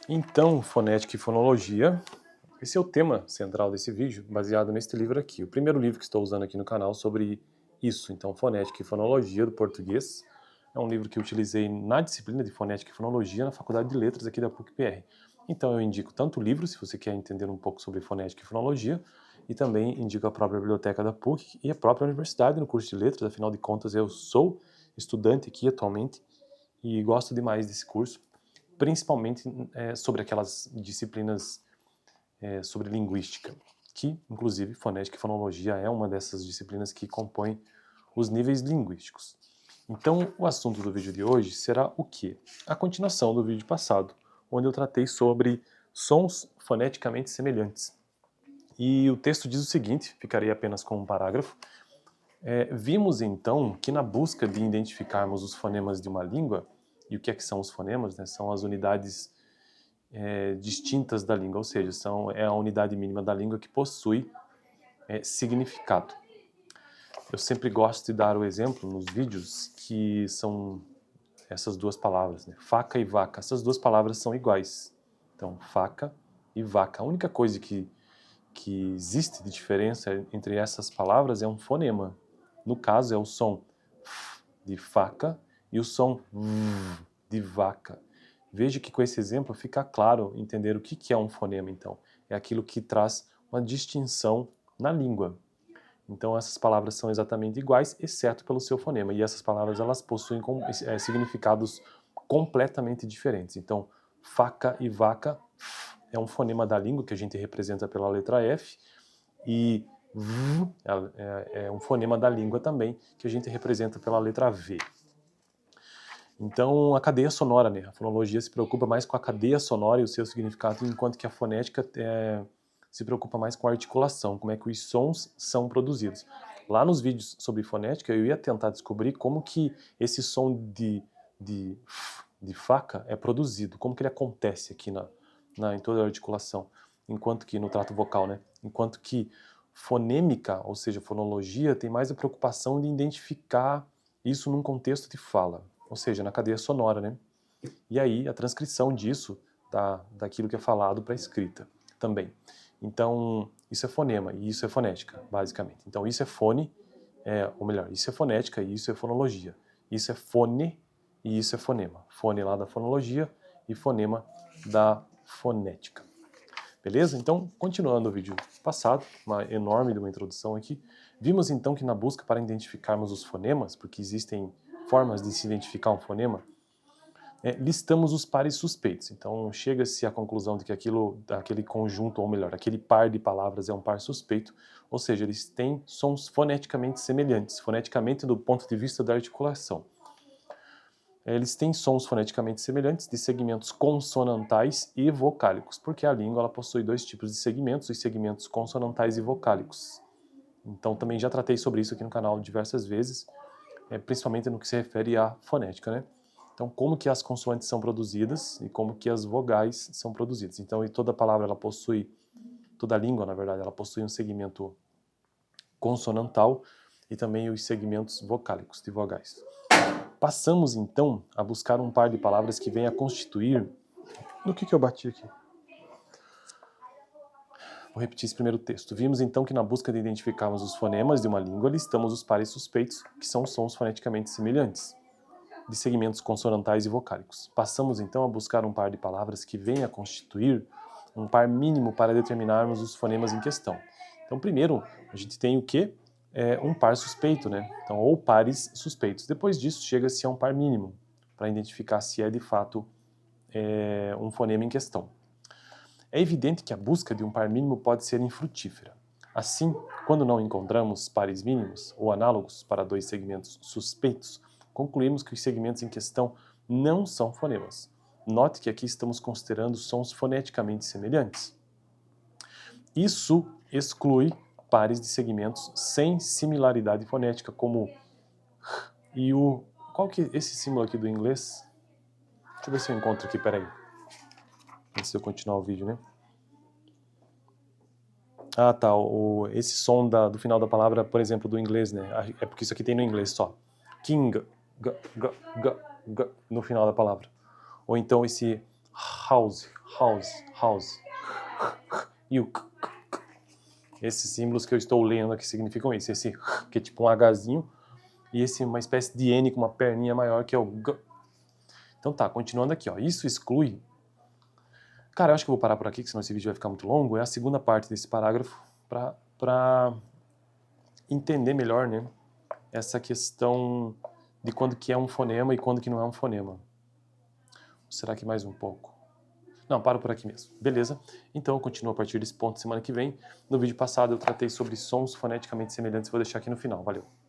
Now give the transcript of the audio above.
Então, fonética e fonologia, esse é o tema central desse vídeo, baseado neste livro aqui. O primeiro livro que estou usando aqui no canal sobre isso. Então, fonética e fonologia do português. É um livro que eu utilizei na disciplina de fonética e fonologia na Faculdade de Letras aqui da PUC-PR. Então, eu indico tanto o livro, se você quer entender um pouco sobre fonética e fonologia, e também indico a própria biblioteca da PUC e a própria universidade no curso de letras. Afinal de contas, eu sou estudante aqui atualmente e gosto demais desse curso, principalmente sobre aquelas disciplinas sobre linguística, que, inclusive, fonética e fonologia é uma dessas disciplinas que compõem os níveis linguísticos. Então, o assunto do vídeo de hoje será o quê? A continuação do vídeo passado, onde eu tratei sobre sons foneticamente semelhantes. E o texto diz o seguinte, ficarei apenas com um parágrafo. Vimos então que na busca de identificarmos os fonemas de uma língua, e o que é que são os fonemas? Né? São as unidades distintas da língua, ou seja, é a unidade mínima da língua que possui significado. Eu sempre gosto de dar o exemplo nos vídeos que são essas duas palavras, né? Faca e vaca. Essas duas palavras são iguais. Então, faca e vaca. A única coisa que existe de diferença entre essas palavras é um fonema. No caso, é o som f de faca e o som v de vaca. Veja que com esse exemplo fica claro entender o que é um fonema, então. É aquilo que traz uma distinção na língua. Então essas palavras são exatamente iguais, exceto pelo seu fonema. E essas palavras elas possuem significados completamente diferentes. Então, faca e vaca é um fonema da língua que a gente representa pela letra F, e v é um fonema da língua também que a gente representa pela letra V. Então, a cadeia sonora, né? A fonologia se preocupa mais com a cadeia sonora e o seu significado, enquanto que a fonética se preocupa mais com a articulação, como é que os sons são produzidos. Lá nos vídeos sobre fonética, eu ia tentar descobrir como que esse som de faca é produzido, como que ele acontece aqui em toda a articulação, enquanto que no trato vocal, né? Enquanto que fonêmica, ou seja, fonologia, tem mais a preocupação de identificar isso num contexto de fala, ou seja, na cadeia sonora, né? E aí a transcrição disso, daquilo que é falado para a escrita também. Então, isso é fonema e isso é fonética, basicamente. Então, isso é fone, ou melhor, isso é fonética e isso é fonologia. Isso é fone e isso é fonema. Fone lá da fonologia e fonema da fonética. Beleza? Então, continuando o vídeo passado, uma enorme de uma introdução aqui, vimos então que na busca para identificarmos os fonemas, porque existem formas de se identificar um fonema, listamos os pares suspeitos. Então, chega-se à conclusão de que aquele conjunto, ou melhor, aquele par de palavras é um par suspeito, ou seja, eles têm sons foneticamente semelhantes, foneticamente do ponto de vista da articulação. Eles têm sons foneticamente semelhantes de segmentos consonantais e vocálicos, porque a língua ela possui dois tipos de segmentos, os segmentos consonantais e vocálicos. Então, também já tratei sobre isso aqui no canal diversas vezes, principalmente no que se refere à fonética, né? Então, como que as consoantes são produzidas e como que as vogais são produzidas. Então, toda palavra, toda língua, na verdade, ela possui um segmento consonantal e também os segmentos vocálicos de vogais. Passamos, então, a buscar um par de palavras que venha a constituir... No que eu bati aqui? Vou repetir esse primeiro texto. Vimos, então, que na busca de identificarmos os fonemas de uma língua, listamos os pares suspeitos, que são sons foneticamente semelhantes, de segmentos consonantais e vocálicos. Passamos, então, a buscar um par de palavras que venha a constituir um par mínimo para determinarmos os fonemas em questão. Então, primeiro, a gente tem o quê? Um par suspeito, né? Então, ou pares suspeitos. Depois disso, chega-se a um par mínimo, para identificar se é, de fato, um fonema em questão. É evidente que a busca de um par mínimo pode ser infrutífera. Assim, quando não encontramos pares mínimos ou análogos para dois segmentos suspeitos, concluímos que os segmentos em questão não são fonemas. Note que aqui estamos considerando sons foneticamente semelhantes. Isso exclui pares de segmentos sem similaridade fonética, como r e u. Qual que é esse símbolo aqui do inglês? Deixa eu ver se eu encontro aqui, peraí. Antes de eu continuar o vídeo, né? Ah, tá. Esse som do final da palavra, por exemplo, do inglês, né? É porque isso aqui tem no inglês só. King, g, no final da palavra. Ou então esse house, house. E o esses símbolos que eu estou lendo aqui significam isso. Esse que é tipo um Hzinho, e esse uma espécie de N com uma perninha maior que é o G. Então tá, continuando aqui, ó. Isso exclui... Cara, eu acho que eu vou parar por aqui, que senão esse vídeo vai ficar muito longo. É a segunda parte desse parágrafo para entender melhor, né, essa questão de quando que é um fonema e quando que não é um fonema. Ou será que mais um pouco? Não, paro por aqui mesmo. Beleza? Então eu continuo a partir desse ponto semana que vem. No vídeo passado eu tratei sobre sons foneticamente semelhantes, vou deixar aqui no final. Valeu!